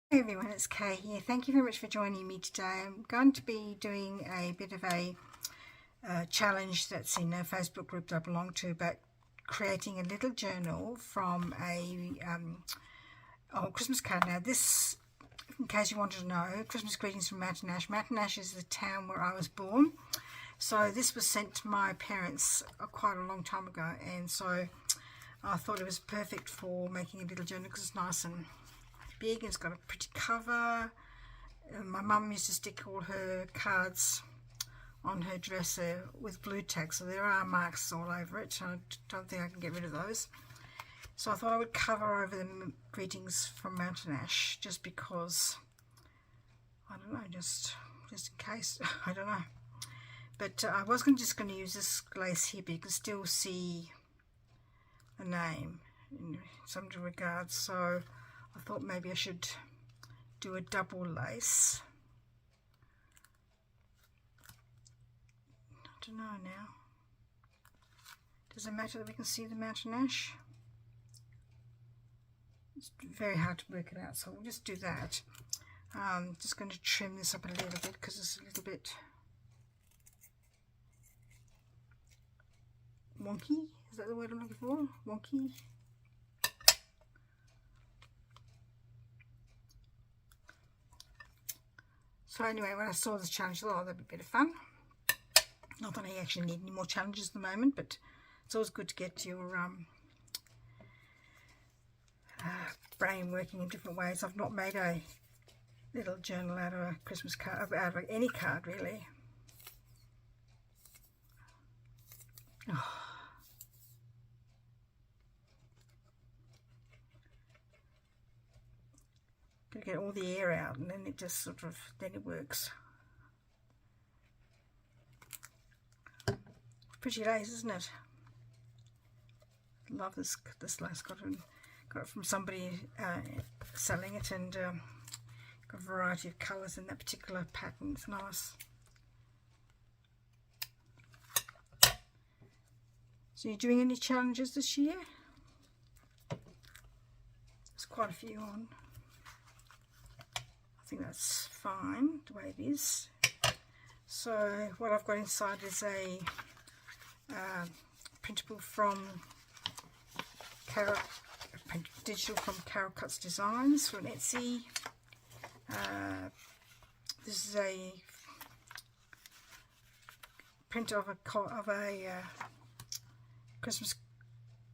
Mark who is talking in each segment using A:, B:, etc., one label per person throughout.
A: Hey everyone, it's Kay here. Thank you very much for joining me today. I'm going to be doing a bit of a challenge that's in a Facebook group that I belong to about creating a little journal from a old Christmas card. Now this, in case you wanted to know, Christmas greetings from Mountain Ash. Mountain Ash is the town where I was born. So this was sent to my parents quite a long time ago, and so I thought it was perfect for making a little journal because it's nice and big and it's got a pretty cover. My mum used to stick all her cards on her dresser with glue tags, so there are marks all over it. I don't think I can get rid of those. So I thought I would cover over the greetings from Mountain Ash just because, I don't know, just in case, I don't know. But I was just going to use this lace here, but you can still see the name in some regards. So I thought maybe I should do a double lace. I don't know now. Does it matter that we can see the Mountain Ash? It's very hard to work it out, so we'll just do that. Just going to trim this up a little bit because it's a little bit wonky. Is that the word I'm looking for? Wonky. So anyway, when I saw this challenge, I thought, oh, that'd be a bit of fun. Not that I actually need any more challenges at the moment, but it's always good to get your brain working in different ways. I've not made a little journal out of a Christmas card, out of any card really. Oh. Gotta get all the air out, and then it just sort of, then it works. Pretty lace, isn't it? Love this lace. Got it from somebody selling it, and got a variety of colours in that particular pattern. It's nice. So you're doing any challenges this year? There's quite a few on. I think that's fine the way it is. So what I've got inside is a printable from digital from Carol Cuts Designs from Etsy. This is a print of a Christmas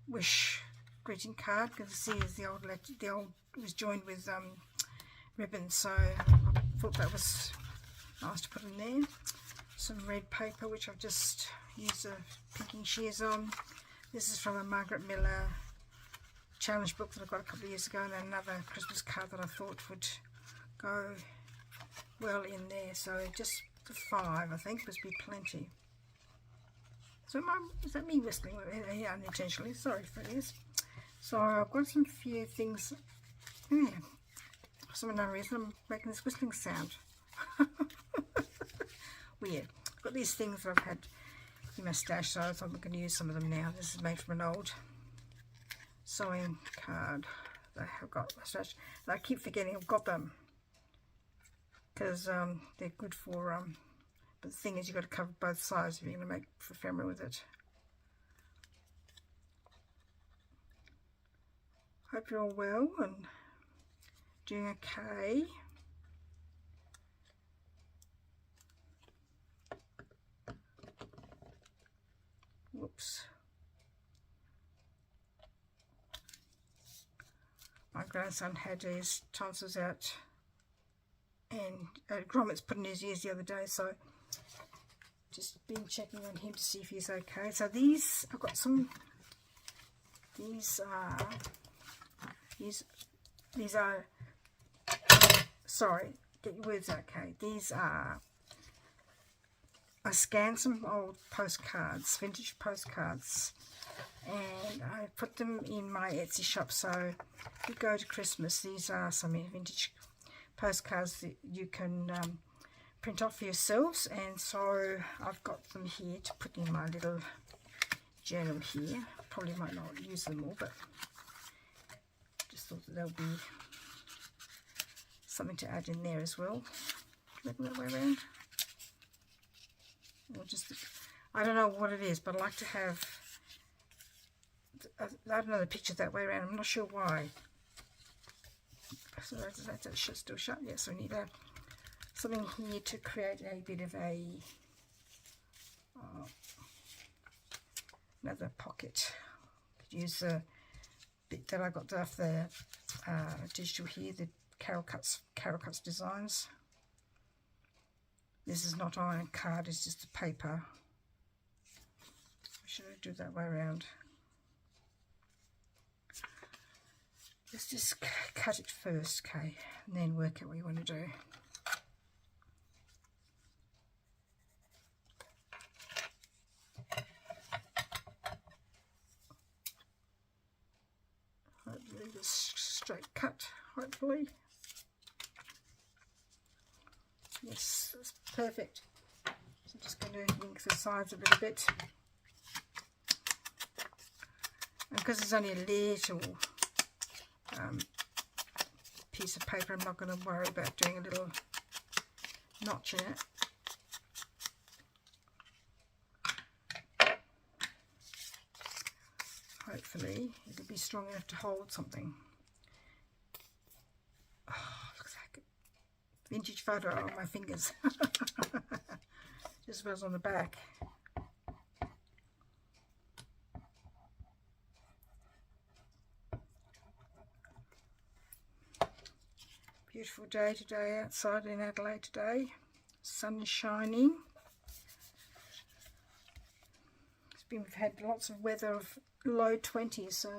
A: wish greeting card. You can see is the old it was joined with ribbon, so I thought that was nice to put in there. Some red paper which I've just used the pinking shears on. This is from a Margaret Miller challenge book that I got a couple of years ago, and another Christmas card that I thought would go well in there. So just the 5, I think, must be plenty. So is that me whistling? Yeah, unintentionally, sorry for this. So I've got some few things. Yeah. For some unknown reason I'm making this whistling sound. Weird. I've got these things that I've had in my stash, so I thought I'm going to use some of them now. This is made from an old sewing card that I've got in my stash. And I keep forgetting I've got them because they're good for but the thing is, you've got to cover both sides if you're going to make ephemera with it. Hope you're all well and doing okay. Whoops. My grandson had his tonsils out, and grommets put in his ears the other day, so just been checking on him to see if he's okay. So these, I've got some, these are, sorry, get your words out, okay. These are, I scanned some old postcards, vintage postcards, and I put them in my Etsy shop. So if you go to Christmas, these are some vintage postcards that you can print off for yourselves, and so I've got them here to put in my little journal here. Probably might not use them all, but just thought that they'll be something to add in there as well. Maybe that way around. Or just, I don't know what it is, but I like to have, I don't know, the picture that way around. I'm not sure why. So that's still shut. Yes, we need something here to create a bit of a another pocket. Could use the bit that I got off the digital here, the Carol Cuts designs. This is not iron card, it's just a paper. Should I do it that way around? Let's just cut it first, okay, and then work out what you want to do. Hopefully this straight cut, hopefully. Yes, that's perfect. So I'm just going to link the sides a little bit. And because it's only a little piece of paper, I'm not going to worry about doing a little notch in it. Hopefully it'll be strong enough to hold something. Oh, looks like a vintage photo on my fingers. Just was on the back. Beautiful day today outside in Adelaide today. Sun is shining. We've had lots of weather of low 20s, so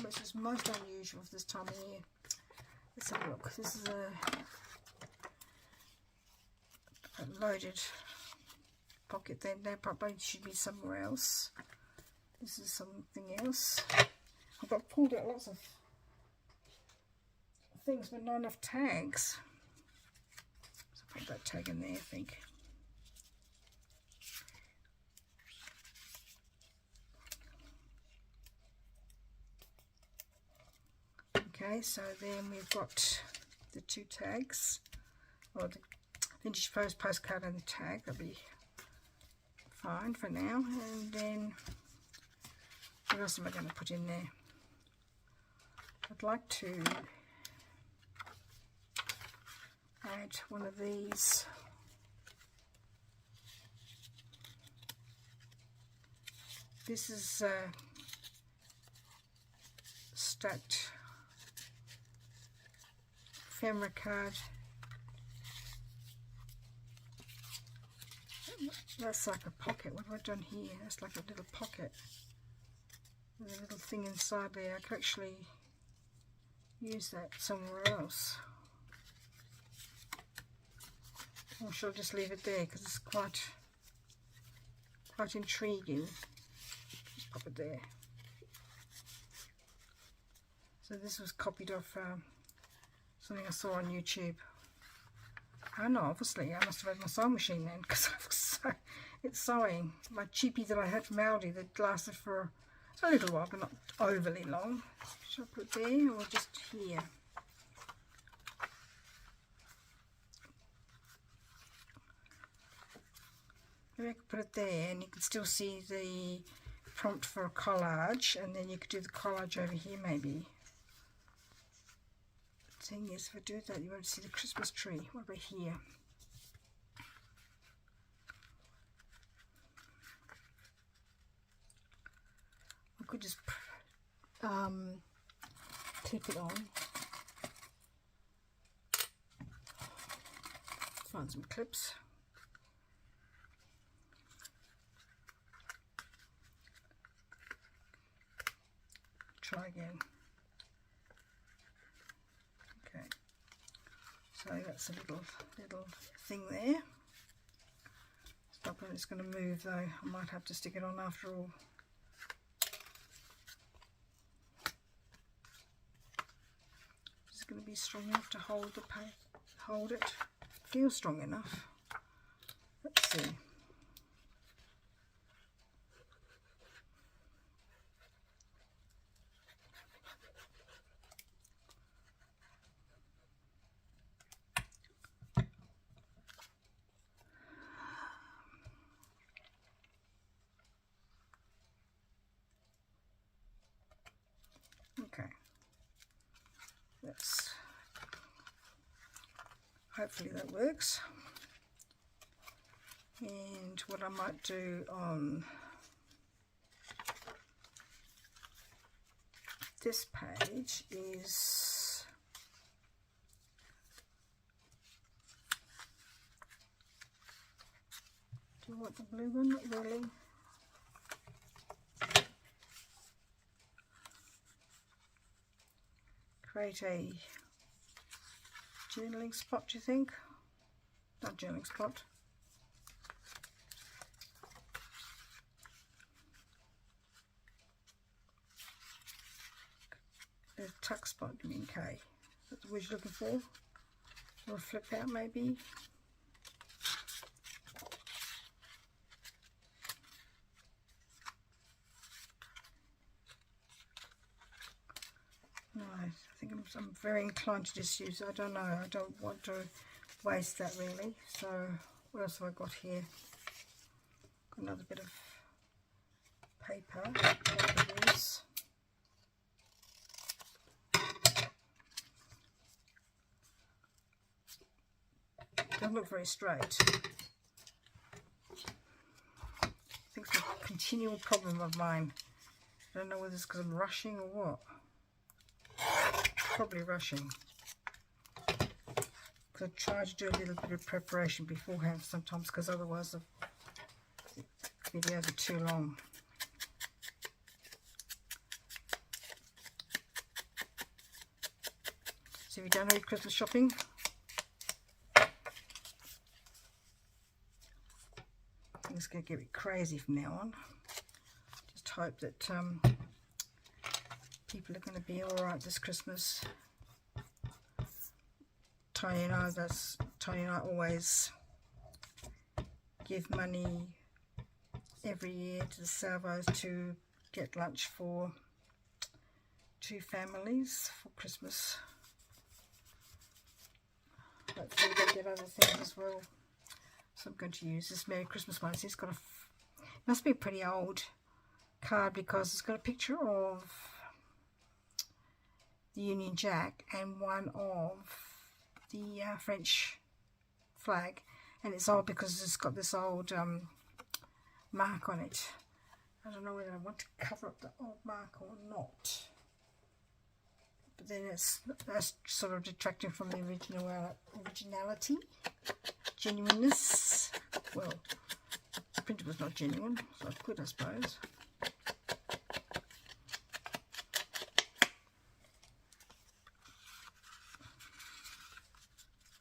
A: which is most unusual for this time of year. Let's have a look. This is a loaded pocket. Then there probably should be somewhere else. This is something else. I've got pulled out lots of things, but not enough tags. So put that tag in there, I think. Okay, so then we've got the two tags, or the vintage postcard and the tag. That'll be fine for now. And then what else am I going to put in there? I'd like to add one of these this is stacked ephemera card. That's like a pocket. What have I done here? That's like a little pocket with a little thing inside there. I could actually use that somewhere else. Or shall I just leave it there because it's quite intriguing. Just pop it there. So this was copied off something I saw on YouTube. I know, obviously, I must have had my sewing machine then because it's sewing. My cheapie that I had from Aldi that lasted for a little while, but not overly long. Should I put it there or just here? Maybe I could put it there and you can still see the prompt for a collage, and then you could do the collage over here maybe. The thing is, if I do that, you won't see the Christmas tree. What about here? I could just clip it on. Find some clips. Try again. Okay, so that's a little thing there. Stop it, it's going to move though. I might have to stick it on after all. It's going to be strong enough to hold the hold it. Feels strong enough. Let's see. hopefully that works. And what I might do on this page is do you want the blue one? Not really. Create a journaling spot, do you think? Not journaling spot. A tuck spot, you mean K? That's what you're looking for? Or a flip out maybe? No, I think I'm very inclined to just use, I don't know, I don't want to waste that really. So what else have I got here? Got another bit of paper. What it is. Doesn't look very straight. I think it's a continual problem of mine. I don't know whether it's because I'm rushing or what. Probably rushing. Because I try to do a little bit of preparation beforehand sometimes, because otherwise the video will be too long. So have you done any Christmas shopping? It's going to get a bit crazy from now on. Just hope that people are going to be alright this Christmas. Tony and I always give money every year to the Salvos to get lunch for 2 families for Christmas. Hopefully they get other things as well. So I'm going to use this Merry Christmas one. It's got it must be a pretty old card because it's got a picture of the Union Jack and one of the French flag, and it's old because it's got this old mark on it. I don't know whether I want to cover up the old mark or not, but then that's sort of detracting from the originality. Genuineness. Well, the printer was not genuine, so I could, I suppose.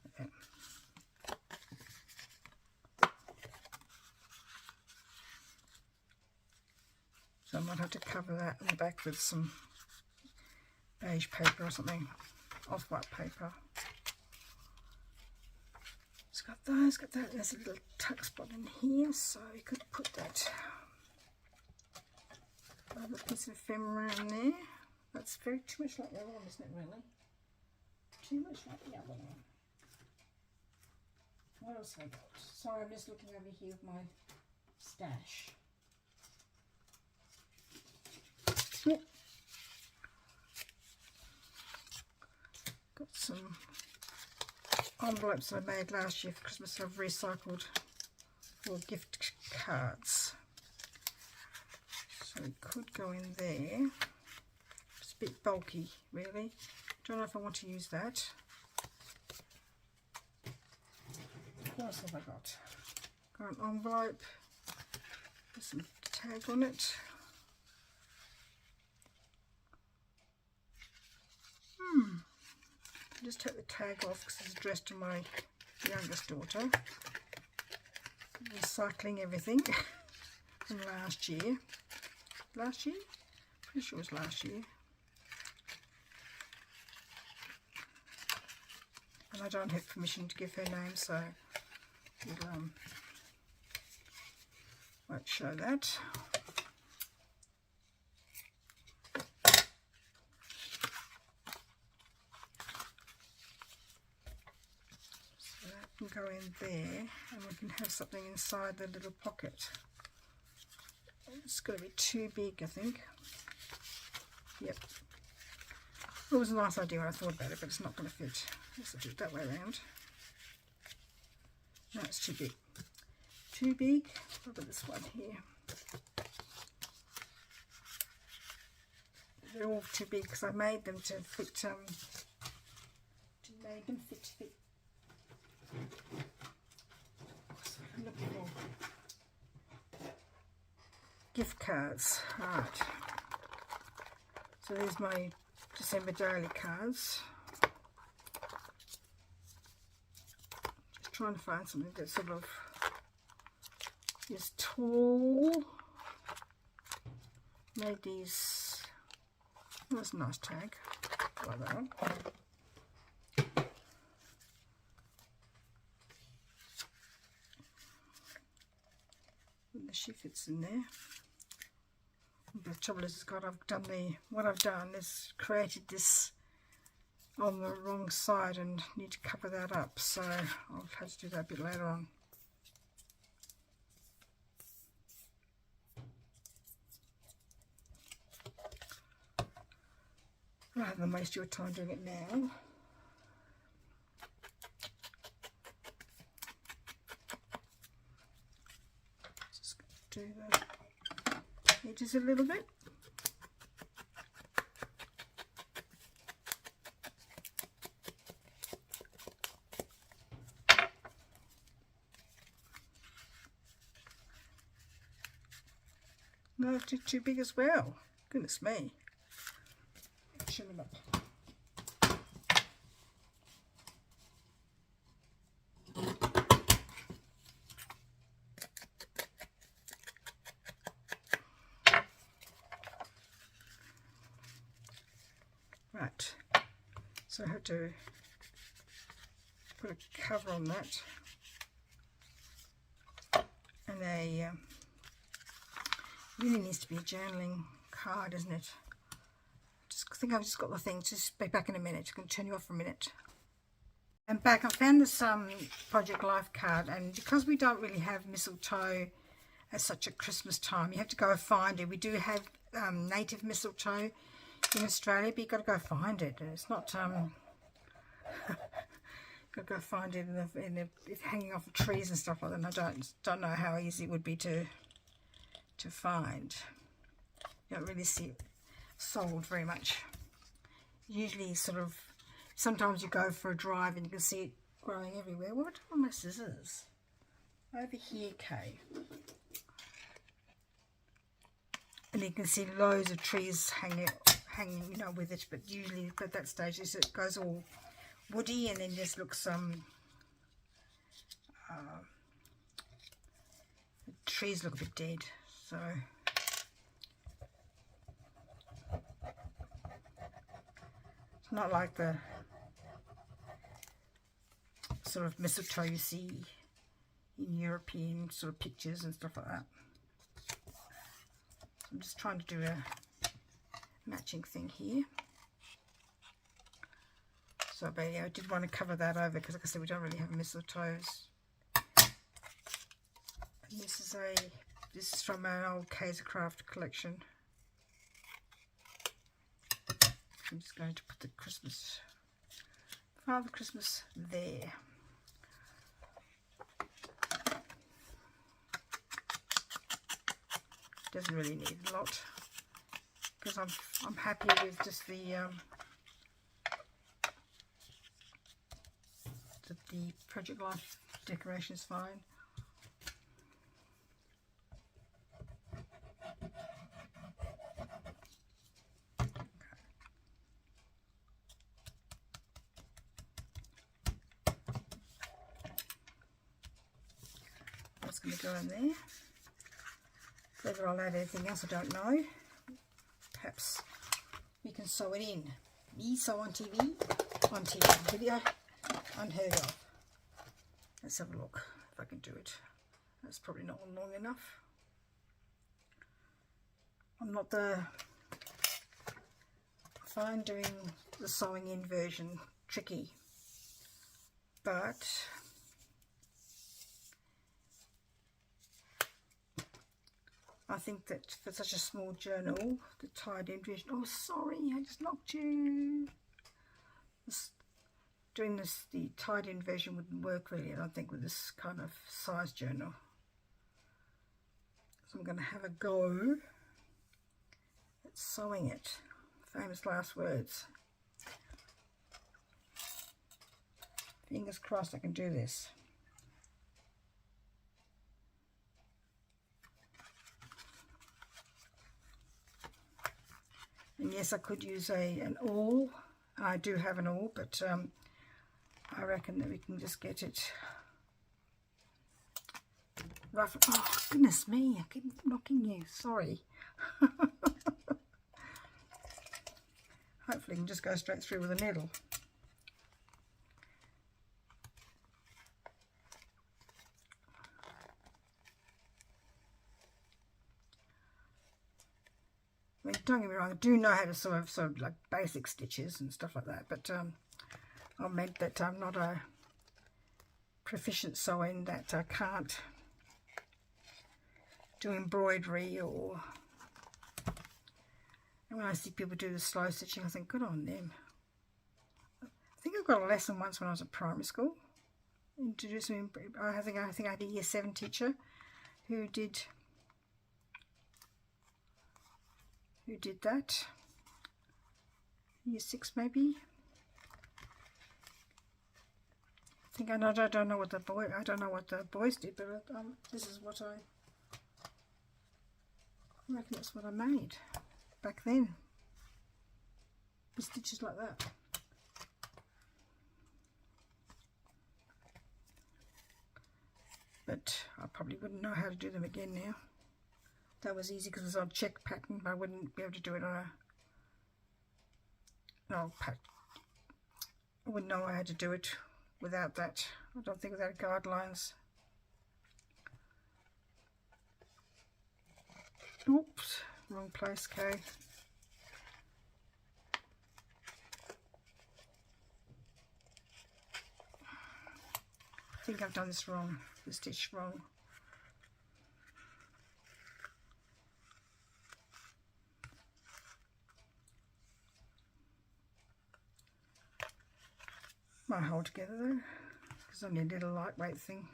A: Okay. So I might have to cover that in the back with some beige paper or something, off-white paper. Got those, got that. There's a little tuck spot in here, so you could put that other piece of ephemera in there. That's very too much like the other one, isn't it? Really, too much like the other one. What else have I got? Sorry, I'm just looking over here with my stash. Yep. Got some envelopes I made last year for Christmas. I've recycled for gift cards, so it could go in there. It's a bit bulky really, don't know if I want to use that. What else have I got? Got an envelope with some tag on it. Just take the tag off because it's addressed to my youngest daughter. Recycling everything from last year. Last year? Pretty sure it was last year. And I don't have permission to give her name, so we'll, won't show that. Can go in there, and we can have something inside the little pocket. It's going to be too big, I think. Yep. It was a nice idea when I thought about it, but it's not going to fit. Let's do it that way around. No, it's too big. Too big. Look at this one here. They're all too big because I made them to fit. Fit. So I'm looking for gift cards. Right. So there's my December daily cards. Just trying to find something that sort of is tall. Made these. That's a nice tag. Like that one. And the she fits in there. The trouble is, what I've done is created this on the wrong side and need to cover that up. So I'll have to do that a bit later on. Rather than waste your time doing it now. Just do the edges a little bit. No, too big as well. Goodness me. Trim them up. Right, so I have to put a cover on that, and a really needs to be a journaling card, isn't it? I think I've just got the thing. Just be back in a minute. I'm going to turn you off for a minute. I'm back. I found this Project Life card, and because we don't really have mistletoe as such at Christmas time, you have to go find it. We do have native mistletoe in Australia, but you've got to go find it. It's not got to go find it it's hanging off of trees and stuff like that. And I don't know how easy it would be to find. You don't really see it sold very much. Usually sort of, sometimes you go for a drive and you can see it growing everywhere. What are my scissors? Over here, Kay. And you can see loads of trees hanging, you know, with it, but usually at that stage it goes all woody and then just looks the trees look a bit dead, so it's not like the sort of mistletoe you see in European sort of pictures and stuff like that. So I'm just trying to do a matching thing here. So, but yeah, I did want to cover that over because, like I said, we don't really have mistletoes. And this is from an old Kaisercraft collection. I'm just going to put the Father Christmas there. Doesn't really need a lot because I'm happy with just the Project Life decoration is fine. What's going to go in there? Whether I'll add anything else, I don't know. Perhaps we can sew it in. Me sew on TV video, unheard of. Let's have a look if I can do it. That's probably not long enough. I'm not I find doing the sewing in version tricky, but I think that for such a small journal, the tied in version. Oh, sorry, I just knocked you. Just doing this, the tied-in version wouldn't work really, I don't think, with this kind of size journal. So I'm going to have a go at sewing it. Famous last words. Fingers crossed I can do this. And yes, I could use an awl. I do have an awl, but I reckon that we can just get it rough. Oh, goodness me, I keep knocking you. Sorry. Hopefully you can just go straight through with a needle. I mean, don't get me wrong, I do know how to sort of like basic stitches and stuff like that, but I meant that I'm not a proficient sewing, that I can't do embroidery, or, and when I see people do the slow stitching, I think, good on them. I think I got a lesson once when I was at primary school. Introducing me, I think I had a year 7 teacher who did that. Year 6 maybe. I think I don't know what the boys did, but this is what I reckon that's what I made back then. The stitches like that. But I probably wouldn't know how to do them again now. That was easy because it was on check pattern, but I wouldn't be able to do it on an old pattern. I wouldn't know how to do it without that. I don't think without guidelines. Oops, wrong place, okay. I think I've done this wrong, the stitch wrong. Might hold together though, it's only a little lightweight thing.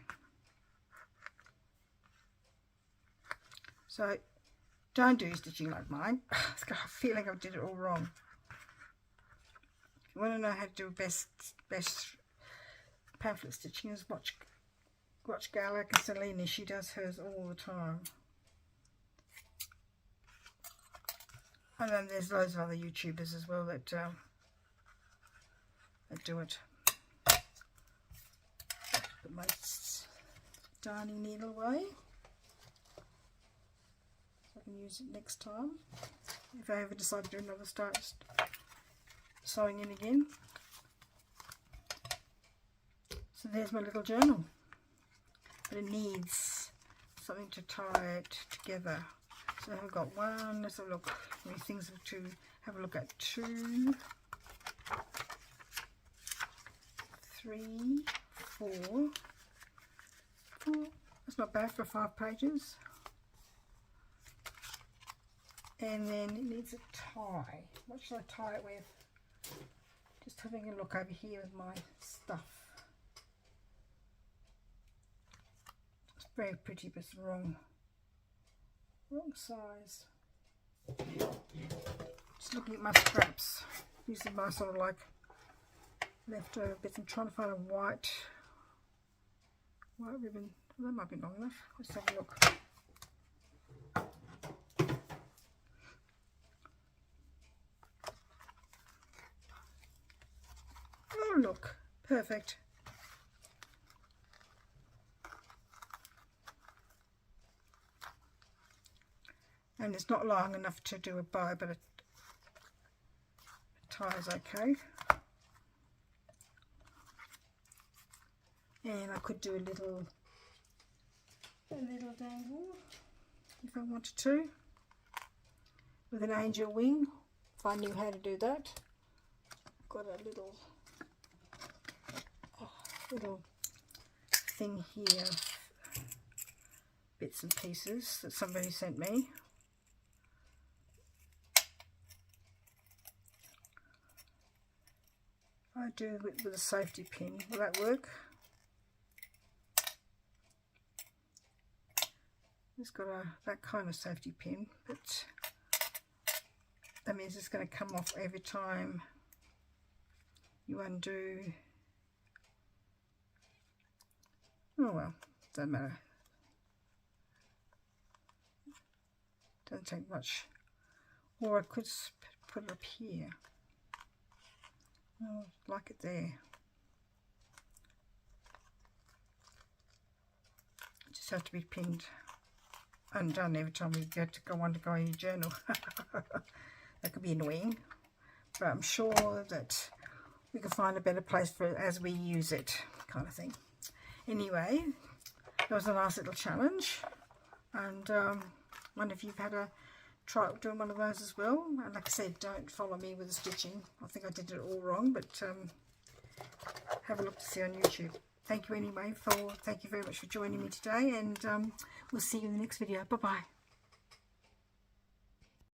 A: So don't do stitching like mine. I've got a feeling I did it all wrong. If you want to know how to do best pamphlet stitching, is watch Gala Castellini. She does hers all the time. And then there's loads of other YouTubers as well that do it. Put my darning needle away, so I can use it next time if I ever decide to do another start sewing in again. So there's my little journal, but it needs something to tie it together. So I've got one, let's have a look, many things to have a look at. 2, 3, 4. That's not bad for 5 pages. And then it needs a tie. What should I tie it with? Just having a look over here with my stuff. It's very pretty, but it's wrong size. Just looking at my scraps. These are my sort of like leftover bits. I'm trying to find a white ribbon. Well, that might be long enough. Let's have a look. Oh look, perfect. And it's not long enough to do a bow, but a tie is okay. And I could do a little dangle if I wanted to, with an angel wing, if I knew how to do that. I've got a little thing here, bits and pieces that somebody sent me. I do it with a safety pin. Will that work? It's got that kind of safety pin, but that means it's going to come off every time you undo. Oh well, doesn't matter. Doesn't take much. Or I could put it up here. Oh, like it there. It just has to be pinned, undone every time we get to go undergo your journal. That could be annoying, but I'm sure that we can find a better place for it as we use it, kind of thing. Anyway, that was a nice little challenge, and I wonder if you've had a try doing one of those as well. And like I said, don't follow me with the stitching. I think I did it all wrong, but have a look to see on YouTube. Thank you anyway thank you very much for joining me today, and we'll see you in the next video. Bye bye.